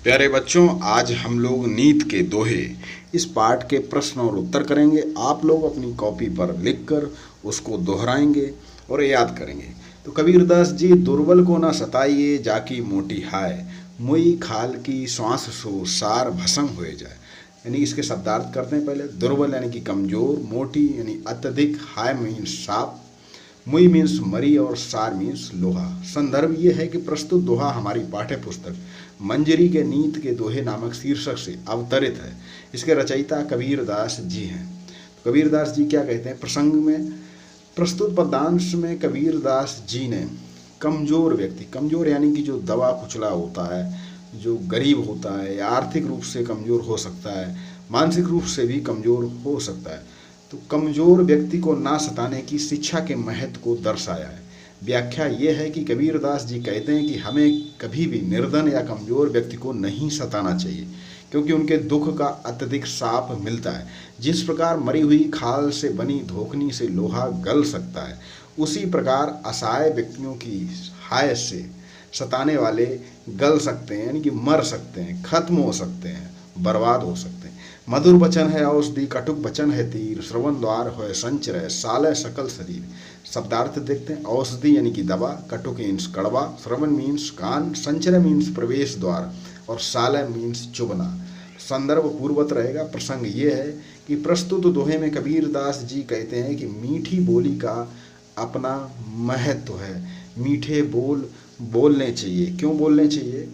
प्यारे बच्चों, आज हम लोग नीत के दोहे इस पाठ के प्रश्न और उत्तर करेंगे। आप लोग अपनी कॉपी पर लिखकर उसको दोहराएंगे और याद करेंगे। तो कबीरदास जी, दुर्बल को ना सताइए जाकी मोटी हाय, मुई खाल की श्वास सो सार भसम हुए जाए। यानी इसके शब्दार्थ करते हैं। पहले दुर्बल यानी कि कमजोर, मोटी यानी अत्यधिक, हाय मीन्स साफ, मुई मीन्स मरी और सार मीन्स लोहा। संदर्भ ये है कि प्रस्तुत दोहा हमारी पाठ्य पुस्तक मंजरी के नीत के दोहे नामक शीर्षक से अवतरित है। इसके रचयिता कबीरदास जी हैं। तो कबीरदास जी क्या कहते हैं प्रसंग में? प्रस्तुत पद्यांश में कबीरदास जी ने कमजोर व्यक्ति, कमजोर यानी कि जो दबा कुचला होता है, जो गरीब होता है, या आर्थिक रूप से कमजोर हो सकता है, मानसिक रूप से भी कमजोर हो सकता है, तो कमजोर व्यक्ति को ना सताने की शिक्षा के महत्व को दर्शाया है। व्याख्या ये है कि कबीरदास जी कहते हैं कि हमें कभी भी निर्धन या कमजोर व्यक्ति को नहीं सताना चाहिए, क्योंकि उनके दुख का अत्यधिक साप मिलता है। जिस प्रकार मरी हुई खाल से बनी धोखनी से लोहा गल सकता है, उसी प्रकार असहाय व्यक्तियों की हाय से सताने वाले गल सकते हैं, यानी कि मर सकते हैं, खत्म हो सकते हैं, बर्बाद हो सकते हैं। मधुर वचन है औषधि, कटुक वचन है तीर, श्रवण द्वार है संचय, सालय सकल शरीर। शब्दार्थ देखते हैं। औषधि यानी कि दवा, कटुक मीन्स कड़वा, श्रवण मीन्स कान, संचय मीन्स प्रवेश द्वार, और सालय मीन्स चुभना। संदर्भ पूर्वत रहेगा। प्रसंग ये है कि प्रस्तुत दोहे में कबीरदास जी कहते हैं कि मीठी बोली का अपना महत्व है। मीठे बोल बोलने चाहिए। क्यों बोलने चाहिए?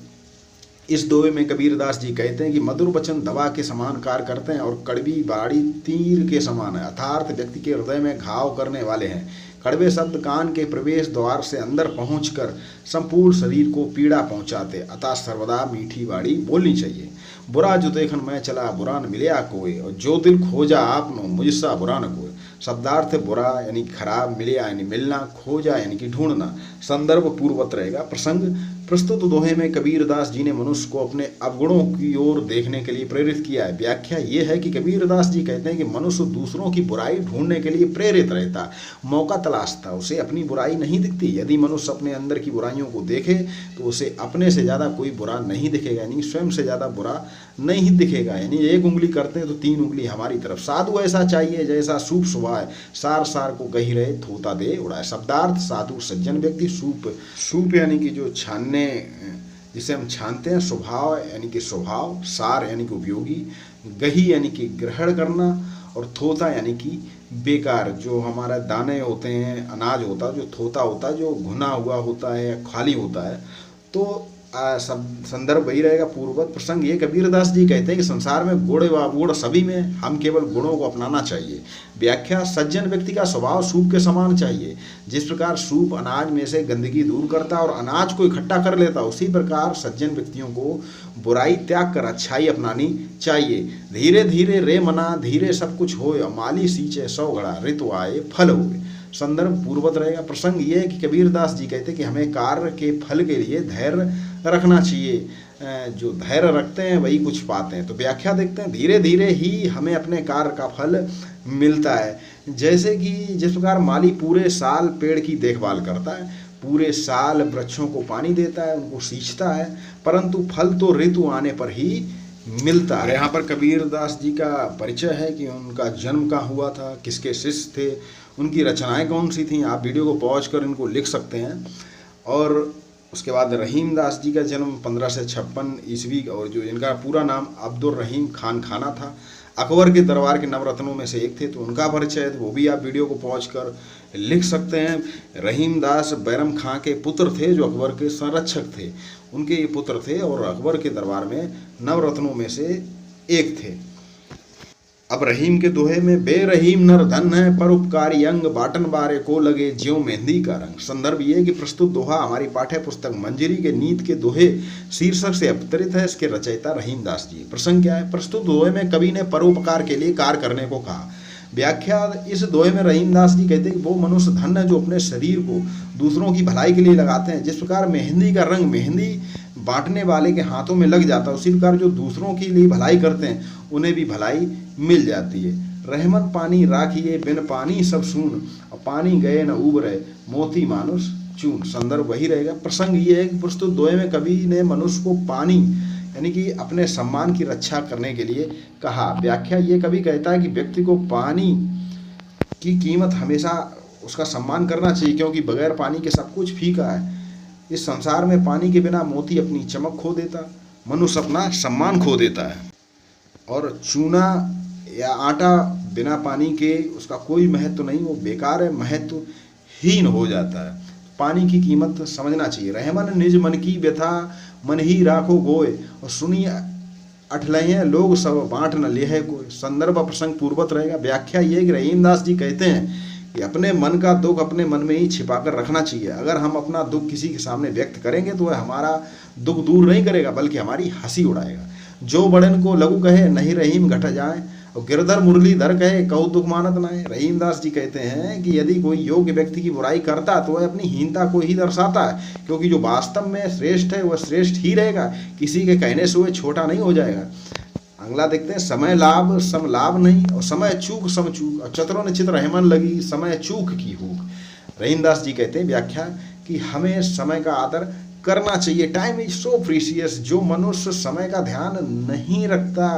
इस दोहे में कबीरदास जी कहते हैं कि मधुर वचन दवा के समान कार्य करते हैं और कड़वी बाड़ी तीर के समान है, अर्थात व्यक्ति के हृदय में घाव करने वाले हैं। कड़वे शब्द कान के प्रवेश द्वार से अंदर पहुंचकर संपूर्ण शरीर को पीड़ा पहुंचाते, अतः सर्वदा मीठी बाड़ी बोलनी चाहिए। बुरा जो देखन मैं चला बुरा न मिलया कोई, और जो दिल खोजा आपनो मुझसा बुरा न कोई। शब्दार्थ बुरा यानी खराब, मिलया यानी मिलना, खोजा यानी कि ढूंढना। संदर्भ पूर्वत रहेगा। प्रसंग प्रस्तुत दोहे में कबीरदास जी ने मनुष्य को अपने अवगुणों की ओर देखने के लिए प्रेरित किया है। व्याख्या ये है कि कबीरदास जी कहते हैं कि मनुष्य दूसरों की बुराई ढूंढने के लिए प्रेरित रहता, मौका तलाशता, उसे अपनी बुराई नहीं दिखती। यदि मनुष्य अपने अंदर की बुराइयों को देखे तो उसे अपने से ज़्यादा कोई बुरा नहीं दिखेगा, यानी स्वयं से ज़्यादा बुरा नहीं दिखेगा। यानी एक उंगली करते हैं तो तीन उंगली हमारी तरफ। साधु ऐसा चाहिए जैसा सूप सुभाए, सार सार को गही रहे थोता दे उड़ाए। शब्दार्थ साधु सज्जन व्यक्ति, सूप यानी कि जो छानने, जिसे हम छानते हैं, स्वभाव यानी कि स्वभाव, सार यानी कि उपयोगी, गही यानी कि ग्रहण करना, और थोता यानी कि बेकार। जो हमारा दाने होते हैं, अनाज होता है, जो थोता होता है, जो घुना हुआ होता है या खाली होता है। तो संदर्भ वही रहेगा पूर्वत। प्रसंग ये कबीरदास जी कहते हैं कि संसार में गुण व अवगुण सभी में, हम केवल गुणों को अपनाना चाहिए। व्याख्या सज्जन व्यक्ति का स्वभाव सूप के समान चाहिए। जिस प्रकार सूप अनाज में से गंदगी दूर करता और अनाज को इकट्ठा कर लेता, उसी प्रकार सज्जन व्यक्तियों को बुराई त्याग कर अच्छाई अपनानी चाहिए। धीरे धीरे रे मना धीरे सब कुछ होय, माली सींचे 100 घड़ा, ऋतु आए फल होए। संदर्भ पूर्वत रहेगा। प्रसंग ये है कि कबीरदास जी कहते हैं कि हमें कार्य के फल के लिए धैर्य रखना चाहिए। जो धैर्य रखते हैं वही कुछ पाते हैं। तो व्याख्या देखते हैं। धीरे धीरे ही हमें अपने कार्य का फल मिलता है। जैसे कि जिस प्रकार माली पूरे साल पेड़ की देखभाल करता है, पूरे साल वृक्षों को पानी देता है, उनको सींचता है, परंतु फल तो ऋतु आने पर ही मिलता है। यहाँ पर कबीरदास जी का परिचय है कि उनका जन्म कहाँ हुआ था, किसके शिष्य थे, उनकी रचनाएं कौन सी थीं। आप वीडियो को पॉज कर इनको लिख सकते हैं। और उसके बाद रहीम दास जी का जन्म 1556 ईस्वी, और जो इनका पूरा नाम अब्दुल रहीम खान खाना था, अकबर के दरबार के नवरत्नों में से एक थे। तो उनका परिचय है, तो वो भी आप वीडियो को पॉज कर लिख सकते हैं। रहीम दास बैरम खां के पुत्र थे, जो अकबर के संरक्षक थे, उनके ये पुत्र थे, और अकबर के दरबार में नवरत्नों में से एक थे। अब रहीम के दोहे में, बेरहीम नर धन है, परोपकारी अंग, बाटन बारे को लगे ज्यों मेहंदी का रंग। संदर्भ ये है कि प्रस्तुत दोहा हमारी पाठ्य पुस्तक मंजरी के नीत के दोहे शीर्षक से अवतरित है। इसके रचयिता रहीम दास जी। प्रसंग क्या है? प्रस्तुत दोहे में कवि ने परोपकार के लिए कार्य करने को कहा। व्याख्या, इस दोहे में रहीम दास जी कहते हैं कि वो मनुष्य धन है जो अपने शरीर को दूसरों की भलाई के लिए लगाते हैं। जिस प्रकार मेहंदी का रंग मेहंदी बांटने वाले के हाथों में लग जाता है, उसी प्रकार जो दूसरों के लिए भलाई करते हैं उन्हें भी भलाई मिल जाती है। रहमत पानी राखिए बिन पानी सब सून, और पानी गए न उबरे मोती मानुष चून। संदर्भ वही रहेगा। प्रसंग ये है कि प्रस्तुत दोहे में कवि ने मनुष्य को पानी यानी कि अपने सम्मान की रक्षा करने के लिए कहा। व्याख्या ये कवि कहता है कि व्यक्ति को पानी की कीमत हमेशा उसका सम्मान करना चाहिए, क्योंकि बगैर पानी के सब कुछ फीका है। इस संसार में पानी के बिना मोती अपनी चमक खो देता, मनुष्य अपना सम्मान खो देता है। और चूना या आटा बिना पानी के उसका कोई महत्व नहीं, वो बेकार है, महत्वहीन हो जाता है। पानी की कीमत समझना चाहिए। रहमन निज मन की व्यथा मन ही राखो गोय, और सुनिए अठलहे लोग सब बांट न लेह कोई। संदर्भ प्रसंग पूर्वत रहेगा। व्याख्या ये कि रहीमदास जी कहते हैं कि अपने मन का दुख अपने मन में ही छिपा कर रखना चाहिए। अगर हम अपना दुख किसी के सामने व्यक्त करेंगे तो वह हमारा दुख दूर नहीं करेगा, बल्कि हमारी हंसी उड़ाएगा। जो बड़न को लघु कहे नहीं रहीम घट जाए, और गिरधर मुरलीधर कहे कहु दुख मानत नाए। रहीमदास जी कहते हैं कि यदि कोई योग्य व्यक्ति की बुराई करता है तो वह अपनी हीनता को ही दर्शाता है, क्योंकि जो वास्तव में श्रेष्ठ है वह श्रेष्ठ ही रहेगा, किसी के कहने से वह छोटा नहीं हो जाएगा। अगला देखते हैं, समय लाभ सम लाभ नहीं, और समय चूक सम चूक, और चतुरों ने चित रहमन लगी समय चूक की हूक। रहीमदास जी कहते हैं व्याख्या कि हमें समय का आदर करना चाहिए। Time is so precious. जो मनुष्य समय का ध्यान नहीं रखता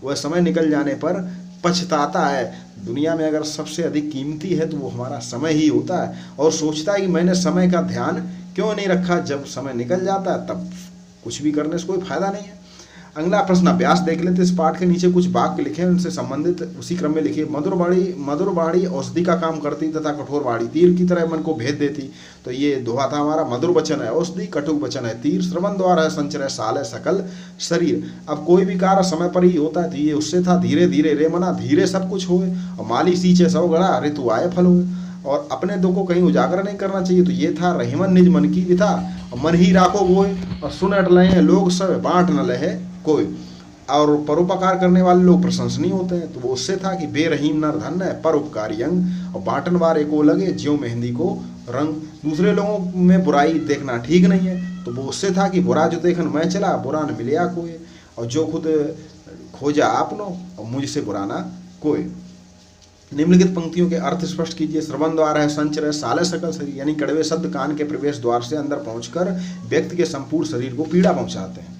वह समय निकल जाने पर पछताता है। दुनिया में अगर सबसे अधिक कीमती है तो वो हमारा समय ही होता है, और सोचता है कि मैंने समय का ध्यान क्यों नहीं रखा। जब समय निकल जाता है तब कुछ भी करने से कोई फायदा नहीं है। अगला प्रश्न अभ्यास देख लेते। इस पाठ के नीचे कुछ वाक्य लिखे हैं, उनसे संबंधित उसी क्रम में लिखिए। मधुर बाड़ी औषधि का काम करती तथा कठोर बाड़ी तीर की तरह मन को भेद देती। तो ये दोहा था हमारा। मधुर वचन है औषधि, कटुक वचन है तीर, श्रवण द्वारा है संचय, साल है सकल शरीर। अब कोई भी कार्य समय पर ही होता है, तो ये उससे था धीरे धीरे रे मना धीरे सब कुछ होए, और माली सींचे सौ गड़ा ऋतु आए फल हुए। और अपने दुख को कहीं उजागर नहीं करना चाहिए। तो ये था रहीमन निज मन की विथा और मन ही राखो गोय, और सुन अट लहे लोग सब बांट न लहे कोई। और परोपकार करने वाले लोग प्रशंसनीय होते हैं। तो वो उससे था कि बेरहीम नर धन है परोपकारी अंग, और बांटन वारे को लगे ज्यों मेहंदी को रंग। दूसरे लोगों में बुराई देखना ठीक नहीं है। तो वो उससे था कि बुरा जो देखन मैं चला बुरा न मिलिया कोई, और जो खुद खोजा आपनो और मुझसे बुरा ना कोई। निम्नलिखित पंक्तियों के अर्थ स्पष्ट कीजिए। श्रवण द्वारा है संचय, साले सकल शरीर, यानी कड़वे शब्द कान के प्रवेश द्वार से अंदर पहुंचकर व्यक्ति के संपूर्ण शरीर को पीड़ा पहुंचाते हैं।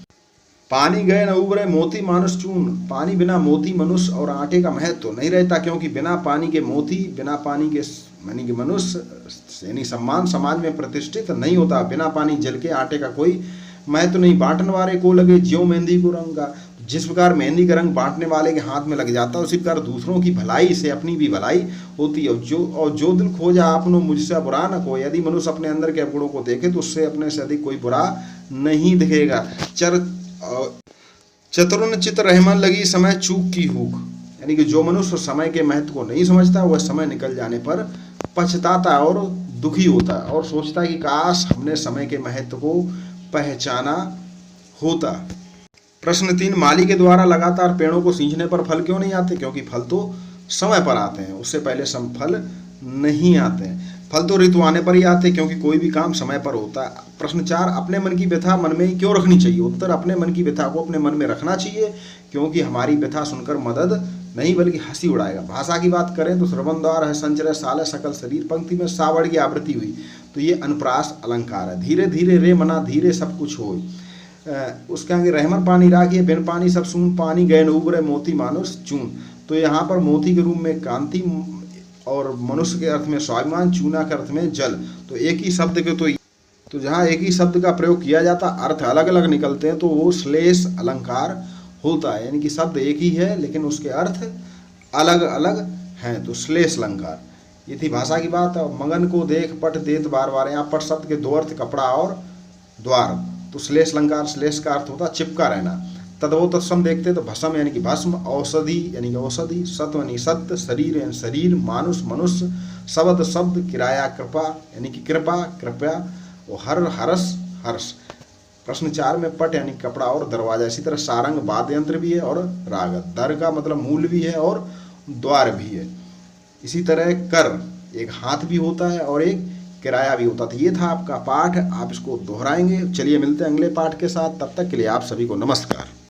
पानी गए न उबरे मोती मानुष चून, पानी बिना मोती मनुष्य और आटे का महत्व तो नहीं रहता, क्योंकि बिना पानी के मोती, बिना पानी के यानी कि मनुष्य यानी सम्मान समाज में प्रतिष्ठित नहीं होता। बिना पानी जल के आटे का कोई महत्व नहीं। बांटने वाले को लगे ज्यों मेहंदी को रंगा, जिस प्रकार मेहंदी का रंग बांटने वाले के हाथ में लग जाता है, उसी प्रकार दूसरों की भलाई से अपनी भी भलाई होती है। जो दिल खोजा आपनो मुझसे बुरा न कोई। यदि मनुष्य अपने अंदर के अवगुणों को देखे तो उससे अपने से अधिक कोई बुरा नहीं दिखेगा। चतुरन चित रहमन लगी समय चूक की हूक, यानी कि जो मनुष्य समय के महत्व को नहीं समझता वह समय निकल जाने पर पछताता और दुखी होता है, और सोचता है कि काश हमने समय के महत्व को पहचाना होता। प्रश्न 3, माली के द्वारा लगातार पेड़ों को सींचने पर फल क्यों नहीं आते? क्योंकि फल तो समय पर आते हैं, उससे पहले फल नहीं आते हैं। फल तो ऋतु आने पर ही आते, क्योंकि कोई भी काम समय पर होता है। प्रश्न 4, अपने मन की व्यथा मन में ही क्यों रखनी चाहिए? उत्तर, अपने मन की व्यथा को अपने मन में रखना चाहिए, क्योंकि हमारी व्यथा सुनकर मदद नहीं बल्कि हंसी उड़ाएगा। भाषा की बात करें तो श्रवण द्वार है संचय, साले सकल शरीर, पंक्ति में सावड़ की आवृत्ति हुई तो ये अनुप्रास अलंकार है। धीरे धीरे रे मना धीरे सब कुछ हो। उसके आगे रहमन पानी राखिए बिन पानी सब सून, पानी गए न उबरे मोती मानुष चून। तो यहाँ पर मोती के रूप में कांति, और मनुष्य के अर्थ में स्वाभिमान, चूना के अर्थ में जल। तो एक ही शब्द के तो जहाँ एक ही शब्द का प्रयोग किया जाता अर्थ अलग अलग निकलते हैं, तो वो श्लेष अलंकार होता है। यानी कि शब्द एक ही है लेकिन उसके अर्थ अलग अलग हैं, तो श्लेष अलंकार। ये थी भाषा की बात। मगन को देख पट देत बार बार, यहाँ पट शब्द के दो अर्थ कपड़ा और द्वार। तो श्लेष अलंकार, श्लेष का अर्थ होता चिपका रहना। तदवो तत्सम देखते तो भस्म यानी कि भस्म, औषधि यानी कि औषधि, सत्व यानी सत्य, शरीर यानी शरीर, मानुष मनुष्य, शब्द शब्द, किराया कृपा यानी कि कृपा कृपया, और हर हर्ष हर्ष। प्रश्न 4 में पट यानी कपड़ा और दरवाजा। इसी तरह सारंग वाद्य यंत्र भी है, और राग दर का मतलब मूल भी है और द्वार भी है। इसी तरह कर एक हाथ भी होता है और एक किराया भी होता। तो ये था आपका पाठ, आप इसको दोहराएंगे। चलिए मिलते हैं अगले पाठ के साथ, तब तक के लिए आप सभी को नमस्कार।